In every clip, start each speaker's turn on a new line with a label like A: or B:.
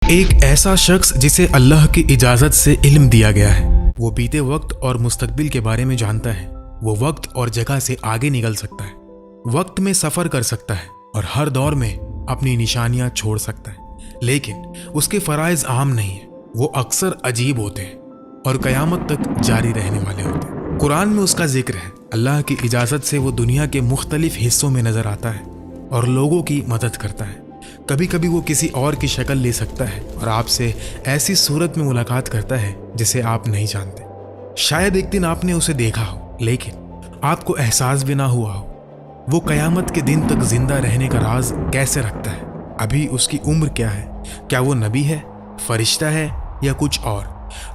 A: ایک ایسا شخص جسے اللہ کی اجازت سے علم دیا گیا ہے، وہ بیتے وقت اور مستقبل کے بارے میں جانتا ہے۔ وہ وقت اور جگہ سے آگے نکل سکتا ہے، وقت میں سفر کر سکتا ہے اور ہر دور میں اپنی نشانیاں چھوڑ سکتا ہے، لیکن اس کے فرائض عام نہیں ہیں۔ وہ اکثر عجیب ہوتے ہیں اور قیامت تک جاری رہنے والے ہوتے ہیں۔ قرآن میں اس کا ذکر ہے۔ اللہ کی اجازت سے وہ دنیا کے مختلف حصوں میں نظر آتا ہے اور لوگوں کی مدد کرتا ہے۔ کبھی کبھی وہ کسی اور کی شکل لے سکتا ہے اور آپ سے ایسی صورت میں ملاقات کرتا ہے جسے آپ نہیں جانتے۔ شاید ایک دن آپ نے اسے دیکھا ہو لیکن آپ کو احساس بھی نہ ہوا ہو۔ وہ قیامت کے دن تک زندہ رہنے کا راز کیسے رکھتا ہے؟ ابھی اس کی عمر کیا ہے؟ کیا وہ نبی ہے، فرشتہ ہے یا کچھ اور؟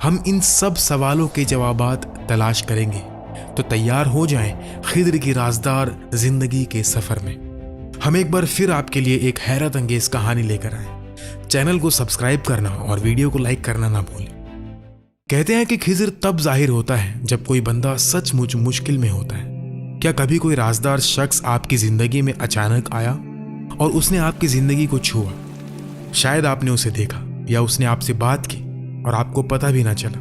A: ہم ان سب سوالوں کے جوابات تلاش کریں گے، تو تیار ہو جائیں خضر کی رازدار زندگی کے سفر میں۔ ہم ایک بار پھر آپ کے لیے ایک حیرت انگیز کہانی لے کر آئے۔ چینل کو سبسکرائب کرنا اور ویڈیو کو لائک کرنا نہ بھولیں۔ کہتے ہیں کہ خضر تب ظاہر ہوتا ہے جب کوئی بندہ سچ مچ مشکل میں ہوتا ہے۔ کیا کبھی کوئی رازدار شخص آپ کی زندگی میں اچانک آیا اور اس نے آپ کی زندگی کو چھوا؟ شاید آپ نے اسے دیکھا یا اس نے آپ سے بات کی اور آپ کو پتہ بھی نہ چلا،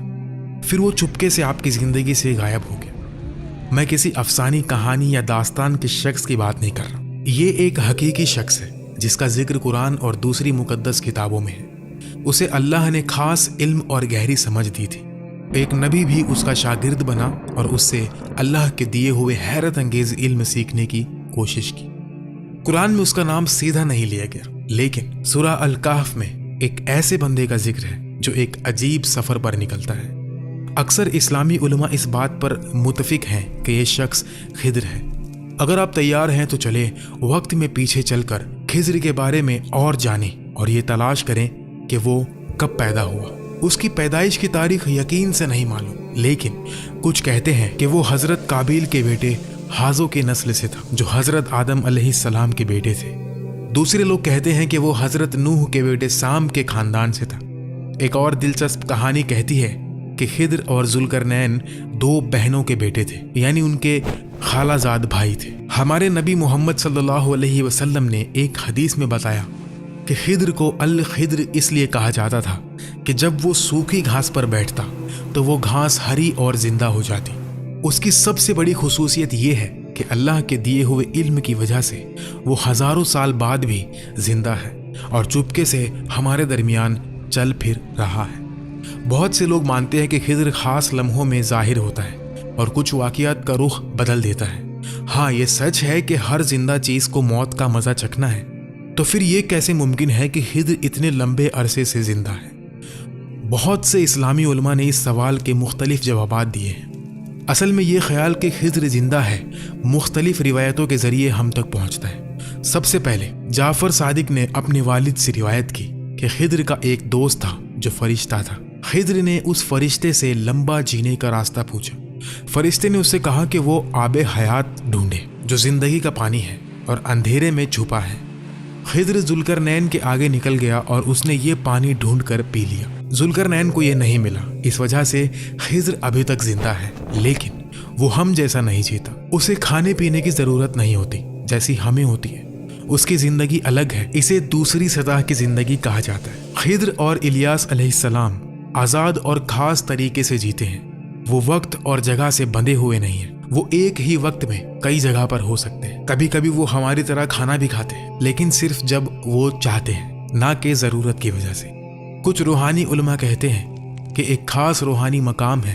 A: پھر وہ چپکے سے آپ کی زندگی سے غائب ہو گیا۔ میں کسی افسانی کہانی یا داستان کے شخص کی بات نہیں کر رہا، یہ ایک حقیقی شخص ہے جس کا ذکر قرآن اور دوسری مقدس کتابوں میں ہے۔ اسے اللہ نے خاص علم اور گہری سمجھ دی تھی۔ ایک نبی بھی اس کا شاگرد بنا اور اس سے اللہ کے دیے ہوئے حیرت انگیز علم سیکھنے کی کوشش کی۔ قرآن میں اس کا نام سیدھا نہیں لیا گیا، لیکن سورہ الکہف میں ایک ایسے بندے کا ذکر ہے جو ایک عجیب سفر پر نکلتا ہے۔ اکثر اسلامی علماء اس بات پر متفق ہیں کہ یہ شخص خضر ہے۔ اگر آپ تیار ہیں تو چلے وقت میں پیچھے چل کر خضر کے بارے میں اور جانیں اور یہ تلاش کریں کہ وہ کب پیدا ہوا۔ اس کی پیدائش کی تاریخ یقین سے نہیں معلوم، لیکن کچھ کہتے ہیں کہ وہ حضرت قابیل کے بیٹے حازو کی نسل سے تھا جو حضرت آدم علیہ السلام کے بیٹے تھے۔ دوسرے لوگ کہتے ہیں کہ وہ حضرت نوح کے بیٹے سام کے خاندان سے تھا۔ ایک اور دلچسپ کہانی کہتی ہے کہ خضر اور ذوالقرنین دو بہنوں کے بیٹے تھے، یعنی ان کے خالہ زاد بھائی تھے۔ ہمارے نبی محمد صلی اللہ علیہ وسلم نے ایک حدیث میں بتایا کہ خضر کو الخضر اس لیے کہا جاتا تھا کہ جب وہ سوکھی گھاس پر بیٹھتا تو وہ گھاس ہری اور زندہ ہو جاتی۔ اس کی سب سے بڑی خصوصیت یہ ہے کہ اللہ کے دیے ہوئے علم کی وجہ سے وہ ہزاروں سال بعد بھی زندہ ہے اور چپکے سے ہمارے درمیان چل پھر رہا ہے۔ بہت سے لوگ مانتے ہیں کہ خضر خاص لمحوں میں ظاہر ہوتا ہے اور کچھ واقعات کا رخ بدل دیتا ہے۔ ہاں، یہ سچ ہے کہ ہر زندہ چیز کو موت کا مزہ چکھنا ہے، تو پھر یہ کیسے ممکن ہے کہ خضر اتنے لمبے عرصے سے زندہ ہے؟ بہت سے اسلامی علماء نے اس سوال کے مختلف جوابات دیے ہیں۔ اصل میں یہ خیال کہ خضر زندہ ہے مختلف روایتوں کے ذریعے ہم تک پہنچتا ہے۔ سب سے پہلے جعفر صادق نے اپنے والد سے روایت کی کہ خضر کا ایک دوست تھا جو فرشتہ تھا۔ خضر نے اس فرشتے سے لمبا جینے کا راستہ پوچھا۔ فرشتے نے اس سے کہا کہ وہ آب حیات ڈھونڈے جو زندگی کا پانی ہے اور اندھیرے میں چھپا ہے۔ خضر ذوالقرنین کے آگے نکل گیا اور اس نے یہ پانی ڈھونڈ کر پی لیا۔ ذوالقرنین کو یہ نہیں ملا، اس وجہ سے خضر ابھی تک زندہ ہے، لیکن وہ ہم جیسا نہیں جیتا۔ اسے کھانے پینے کی ضرورت نہیں ہوتی جیسی ہمیں ہوتی ہے۔ اس کی زندگی الگ ہے، اسے دوسری سطح کی زندگی کہا جاتا ہے۔ خضر اور الیاس علیہ السلام آزاد اور خاص طریقے سے جیتے ہیں۔ وہ وقت اور جگہ سے بندھے ہوئے نہیں ہیں۔ وہ ایک ہی وقت میں کئی جگہ پر ہو سکتے ہیں۔ کبھی کبھی وہ ہماری طرح کھانا بھی کھاتے ہیں، لیکن صرف جب وہ چاہتے ہیں، نہ کہ ضرورت کی وجہ سے۔ کچھ روحانی علماء کہتے ہیں کہ ایک خاص روحانی مقام ہے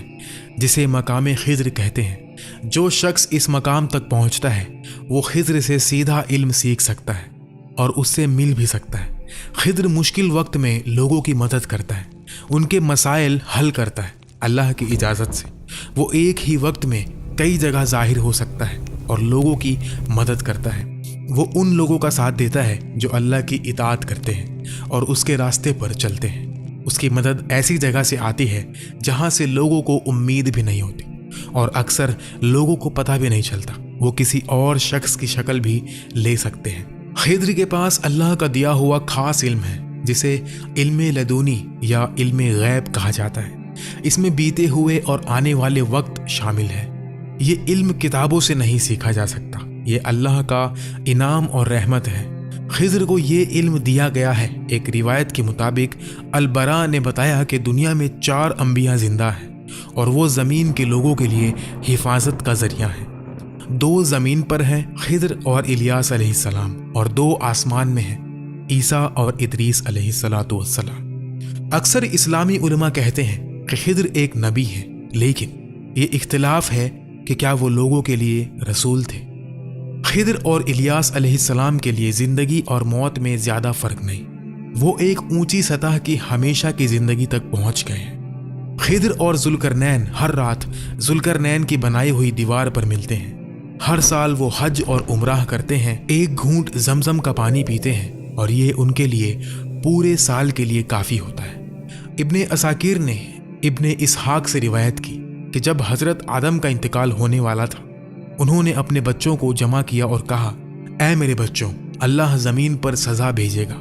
A: جسے مقام خضر کہتے ہیں۔ جو شخص اس مقام تک پہنچتا ہے وہ خضر سے سیدھا علم سیکھ سکتا ہے اور اس سے مل بھی سکتا ہے۔ خضر مشکل وقت میں لوگوں کی مدد کرتا ہے، ان کے مسائل حل کرتا ہے۔ اللہ کی اجازت سے وہ ایک ہی وقت میں کئی جگہ ظاہر ہو سکتا ہے اور لوگوں کی مدد کرتا ہے۔ وہ ان لوگوں کا ساتھ دیتا ہے جو اللہ کی اطاعت کرتے ہیں اور اس کے راستے پر چلتے ہیں۔ اس کی مدد ایسی جگہ سے آتی ہے جہاں سے لوگوں کو امید بھی نہیں ہوتی اور اکثر لوگوں کو پتہ بھی نہیں چلتا۔ وہ کسی اور شخص کی شکل بھی لے سکتے ہیں۔ خضر کے پاس اللہ کا دیا ہوا خاص علم ہے جسے علم لدونی یا علم غیب کہا جاتا ہے۔ اس میں بیتے ہوئے اور آنے والے وقت شامل ہے۔ یہ علم کتابوں سے نہیں سیکھا جا سکتا، یہ اللہ کا انعام اور رحمت ہے۔ خضر کو یہ علم دیا گیا ہے۔ ایک روایت کے مطابق البراء نے بتایا کہ دنیا میں 4 انبیاء زندہ ہیں اور وہ زمین کے لوگوں کے لیے حفاظت کا ذریعہ ہیں۔ 2 زمین پر ہیں، خضر اور الیاس علیہ السلام، اور 2 آسمان میں ہیں، عیسیٰ اور ادریس علیہ السلام۔ اکثر اسلامی علماء کہتے ہیں کہ خضر ایک نبی ہے، لیکن یہ اختلاف ہے کہ کیا وہ لوگوں کے لیے رسول تھے۔ خضر اور الیاس علیہ السلام کے لیے زندگی اور موت میں زیادہ فرق نہیں، وہ ایک اونچی سطح کی ہمیشہ کی زندگی تک پہنچ گئے ہیں۔ خضر اور ذوالقرنین ہر رات ذوالقرنین کی بنائی ہوئی دیوار پر ملتے ہیں۔ ہر سال وہ حج اور عمرہ کرتے ہیں، ایک گھونٹ زمزم کا پانی پیتے ہیں اور یہ ان کے لیے پورے سال کے لیے کافی ہوتا ہے۔ ابن اساکیر نے ابن اسحاق سے روایت کی کہ جب حضرت آدم کا انتقال ہونے والا تھا، انہوں نے اپنے بچوں کو جمع کیا اور کہا، اے میرے بچوں، اللہ زمین پر سزا بھیجے گا،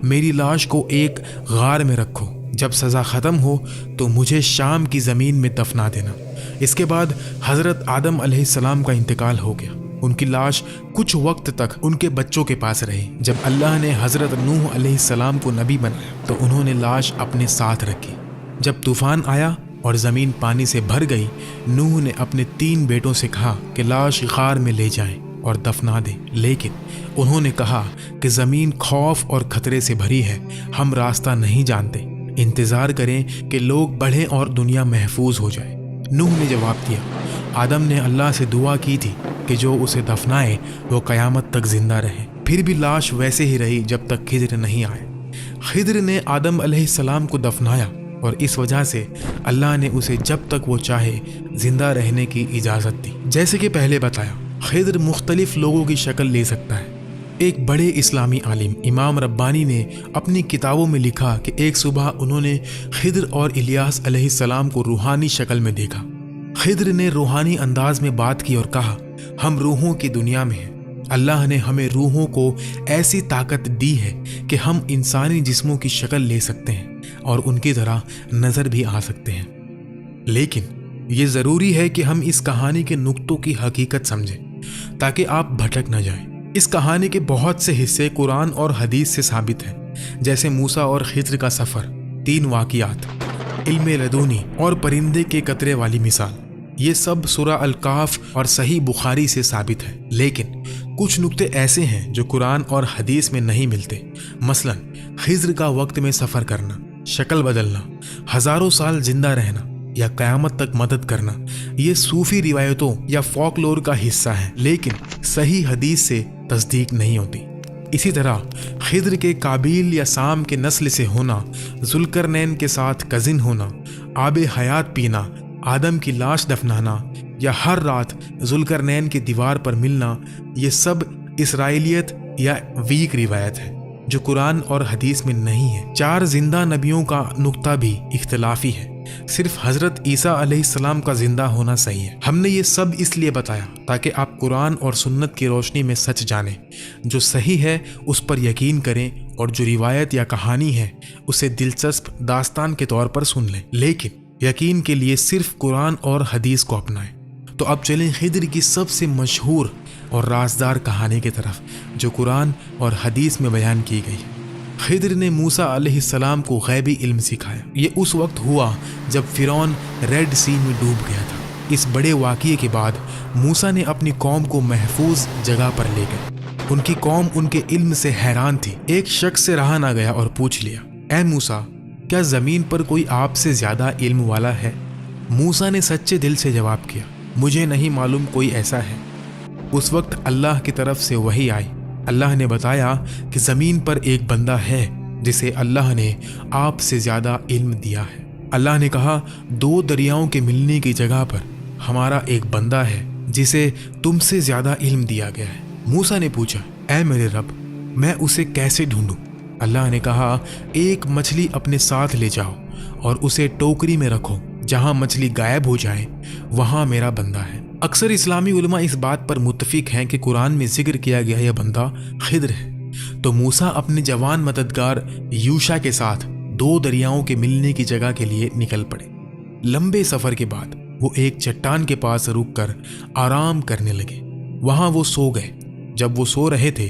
A: میری لاش کو ایک غار میں رکھو، جب سزا ختم ہو تو مجھے شام کی زمین میں دفنا دینا۔ اس کے بعد حضرت آدم علیہ السلام کا انتقال ہو گیا۔ ان کی لاش کچھ وقت تک ان کے بچوں کے پاس رہی۔ جب اللہ نے حضرت نوح علیہ السلام کو نبی بنایا تو انہوں نے لاش اپنے ساتھ رکھی۔ جب طوفان آیا اور زمین پانی سے بھر گئی، نوح نے اپنے 3 بیٹوں سے کہا کہ لاش غار میں لے جائیں اور دفنا دیں، لیکن انہوں نے کہا کہ زمین خوف اور خطرے سے بھری ہے، ہم راستہ نہیں جانتے، انتظار کریں کہ لوگ بڑھیں اور دنیا محفوظ ہو جائے۔ نوح نے جواب دیا۔ آدم نے اللہ سے دعا کی تھی کہ جو اسے دفنائے وہ قیامت تک زندہ رہے، پھر بھی لاش ویسے ہی رہی جب تک خضر نہیں آئے۔ خضر نے آدم علیہ السلام کو دفنایا اور اس وجہ سے اللہ نے اسے جب تک وہ چاہے زندہ رہنے کی اجازت دی۔ جیسے کہ پہلے بتایا، خضر مختلف لوگوں کی شکل لے سکتا ہے۔ ایک بڑے اسلامی عالم امام ربانی نے اپنی کتابوں میں لکھا کہ ایک صبح انہوں نے خضر اور الیاس علیہ السلام کو روحانی شکل میں دیکھا۔ خضر نے روحانی انداز میں بات کی اور کہا، ہم روحوں کی دنیا میں ہیں، اللہ نے ہمیں روحوں کو ایسی طاقت دی ہے کہ ہم انسانی جسموں کی شکل لے سکتے ہیں اور ان کی طرح نظر بھی آ سکتے ہیں، لیکن یہ ضروری ہے کہ ہم اس کہانی کے نقطوں کی حقیقت سمجھیں تاکہ آپ بھٹک نہ جائیں۔ اس کہانی کے بہت سے حصے قرآن اور حدیث سے ثابت ہیں، جیسے موسیٰ اور خضر کا سفر، 3 واقعات، علم لدنی اور پرندے کے قطرے والی مثال۔ یہ سب سورہ الکہف اور صحیح بخاری سے ثابت ہے، لیکن کچھ نقطے ایسے ہیں جو قرآن اور حدیث میں نہیں ملتے۔ مثلا خضر کا وقت میں سفر کرنا، شکل بدلنا، ہزاروں سال زندہ رہنا یا قیامت تک مدد کرنا، یہ صوفی روایتوں یا فولکلور کا حصہ ہے، لیکن صحیح حدیث سے تصدیق نہیں ہوتی۔ اسی طرح خضر کے قابیل یا سام کے نسل سے ہونا، ذوالقرنین کے ساتھ کزن ہونا، آب حیات پینا، آدم کی لاش دفنانا یا ہر رات ذوالقرنین کی دیوار پر ملنا، یہ سب اسرائیلیت یا ویک روایت ہے جو قرآن اور حدیث میں نہیں ہے۔ 4 زندہ نبیوں کا نقطہ بھی اختلافی ہے، صرف حضرت عیسیٰ علیہ السلام کا زندہ ہونا صحیح ہے۔ ہم نے یہ سب اس لیے بتایا تاکہ آپ قرآن اور سنت کی روشنی میں سچ جانیں، جو صحیح ہے اس پر یقین کریں اور جو روایت یا کہانی ہے اسے دلچسپ داستان کے طور پر سن لیں، لیکن یقین کے لیے صرف قرآن اور حدیث کو اپنائیں۔ تو اب چلیں خضر کی سب سے مشہور اور رازدار کہانی کی طرف جو قرآن اور حدیث میں بیان کی گئی۔ خضر نے موسیٰ علیہ السلام کو غیبی علم سکھایا۔ یہ اس وقت ہوا جب فرعون ریڈ سی میں ڈوب گیا تھا۔ اس بڑے واقعے کے بعد موسیٰ نے اپنی قوم کو محفوظ جگہ پر لے گئے۔ ان کی قوم ان کے علم سے حیران تھی۔ ایک شخص سے رہا نہ گیا اور پوچھ لیا، اے موسیٰ، کیا زمین پر کوئی آپ سے زیادہ علم والا ہے؟ موسیٰ نے سچے دل سے جواب کیا، مجھے نہیں معلوم کوئی ایسا ہے۔ اس وقت اللہ کی طرف سے وحی آئی۔ اللہ نے بتایا کہ زمین پر ایک بندہ ہے جسے اللہ نے آپ سے زیادہ علم دیا ہے۔ اللہ نے کہا، 2 دریاؤں کے ملنے کی جگہ پر ہمارا ایک بندہ ہے جسے تم سے زیادہ علم دیا گیا ہے۔ موسیٰ نے پوچھا، اے میرے رب، میں اسے کیسے ڈھونڈوں؟ اللہ نے کہا، ایک مچھلی اپنے ساتھ لے جاؤ اور اسے ٹوکری میں رکھو، جہاں مچھلی غائب ہو جائے وہاں میرا بندہ ہے۔ اکثر اسلامی علماء اس بات پر متفق ہیں کہ قرآن میں ذکر کیا گیا یہ بندہ خضر ہے۔ تو موسیٰ اپنے جوان مددگار یوشع کے ساتھ 2 دریاؤں کے ملنے کی جگہ کے لیے نکل پڑے۔ لمبے سفر کے بعد وہ ایک چٹان کے پاس رک کر آرام کرنے لگے۔ وہاں وہ سو گئے۔ جب وہ سو رہے تھے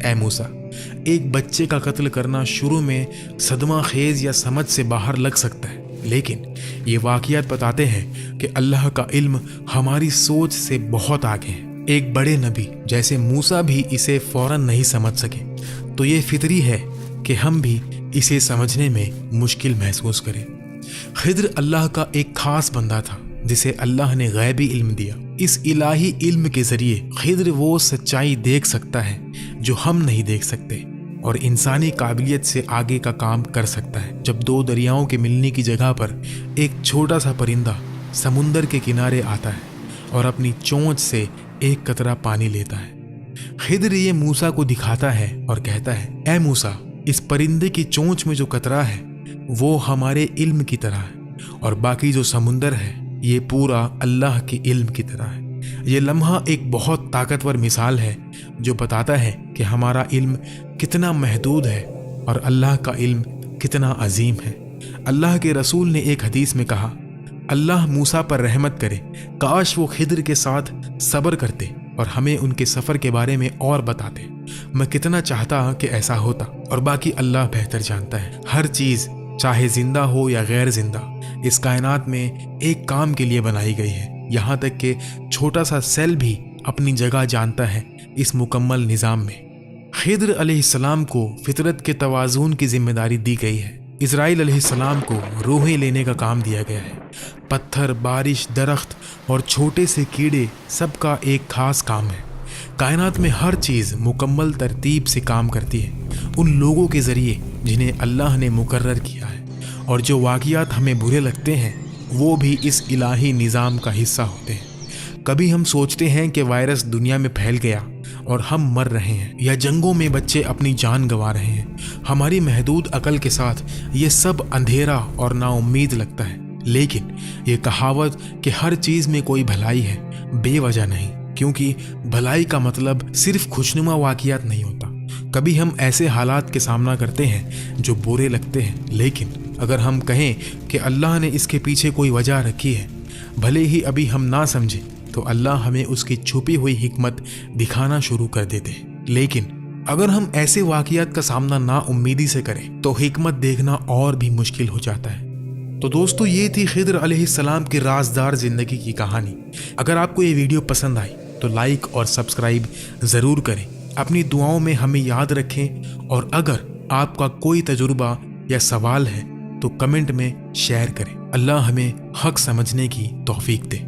A: اے موسیٰ، ایک بچے کا قتل کرنا شروع میں صدمہ خیز یا سمجھ سے باہر لگ سکتا ہے، لیکن یہ واقعات بتاتے ہیں کہ اللہ کا علم ہماری سوچ سے بہت آگے ہے۔ ایک بڑے نبی جیسے موسیٰ بھی اسے فوراً نہیں سمجھ سکے، تو یہ فطری ہے کہ ہم بھی اسے سمجھنے میں مشکل محسوس کریں۔ خضر اللہ کا ایک خاص بندہ تھا جسے اللہ نے غیبی علم دیا۔ اس الہی علم کے ذریعے خضر وہ سچائی دیکھ سکتا ہے جو ہم نہیں دیکھ سکتے، اور انسانی قابلیت سے آگے کا کام کر سکتا ہے۔ جب دو دریاؤں کے ملنے کی جگہ پر ایک چھوٹا سا پرندہ سمندر کے کنارے آتا ہے اور اپنی چونچ سے ایک قطرہ پانی لیتا ہے، خضر یہ موسیٰ کو دکھاتا ہے اور کہتا ہے، اے موسیٰ، اس پرندے کی چونچ میں جو قطرہ ہے وہ ہمارے علم کی طرح ہے، اور باقی جو سمندر ہے یہ پورا اللہ کے علم کی طرح ہے۔ یہ لمحہ ایک بہت طاقتور مثال ہے جو بتاتا ہے کہ ہمارا علم کتنا محدود ہے اور اللہ کا علم کتنا عظیم ہے۔ اللہ کے رسول نے ایک حدیث میں کہا، اللہ موسیٰ پر رحمت کرے، کاش وہ خضر کے ساتھ صبر کرتے اور ہمیں ان کے سفر کے بارے میں اور بتاتے۔ میں کتنا چاہتا کہ ایسا ہوتا، اور باقی اللہ بہتر جانتا ہے۔ ہر چیز چاہے زندہ ہو یا غیر زندہ اس کائنات میں ایک کام کے لیے بنائی گئی ہے، یہاں تک کہ چھوٹا سا سیل بھی اپنی جگہ جانتا ہے اس مکمل نظام میں۔ خضر علیہ السلام کو فطرت کے توازن کی ذمہ داری دی گئی ہے۔ اسرائیل علیہ السلام کو روحیں لینے کا کام دیا گیا ہے۔ پتھر، بارش، درخت اور چھوٹے سے کیڑے سب کا ایک خاص کام ہے۔ کائنات میں ہر چیز مکمل ترتیب سے کام کرتی ہے ان لوگوں کے ذریعے جنہیں اللہ نے مقرر کیا ہے، اور جو واقعات ہمیں برے لگتے ہیں وہ بھی اس الہی نظام کا حصہ ہوتے ہیں۔ کبھی ہم سوچتے ہیں کہ وائرس دنیا میں پھیل گیا اور ہم مر رہے ہیں، یا جنگوں میں بچے اپنی جان گنوا رہے ہیں۔ ہماری محدود عقل کے ساتھ یہ سب اندھیرا اور نا امید لگتا ہے، لیکن یہ کہاوت کہ ہر چیز میں کوئی بھلائی ہے بے وجہ نہیں، کیونکہ بھلائی کا مطلب صرف خوشنما واقعات نہیں ہوتا۔ کبھی ہم ایسے حالات کے سامنا کرتے ہیں جو برے لگتے ہیں، لیکن اگر ہم کہیں کہ اللہ نے اس کے پیچھے کوئی وجہ رکھی ہے، بھلے ہی ابھی ہم نہ سمجھیں، تو اللہ ہمیں اس کی چھپی ہوئی حکمت دکھانا شروع کر دیتے ہیں۔ لیکن اگر ہم ایسے واقعات کا سامنا نا امیدی سے کریں تو حکمت دیکھنا اور بھی مشکل ہو جاتا ہے۔ تو دوستو، یہ تھی خضر علیہ السلام کی رازدار زندگی کی کہانی۔ اگر آپ کو یہ ویڈیو پسند آئی تو لائک اور سبسکرائب ضرور کریں، اپنی دعاؤں میں ہمیں یاد رکھیں، اور اگر آپ کا کوئی تجربہ یا سوال ہے تو کمنٹ میں شیئر کریں۔ اللہ ہمیں حق سمجھنے کی توفیق دے۔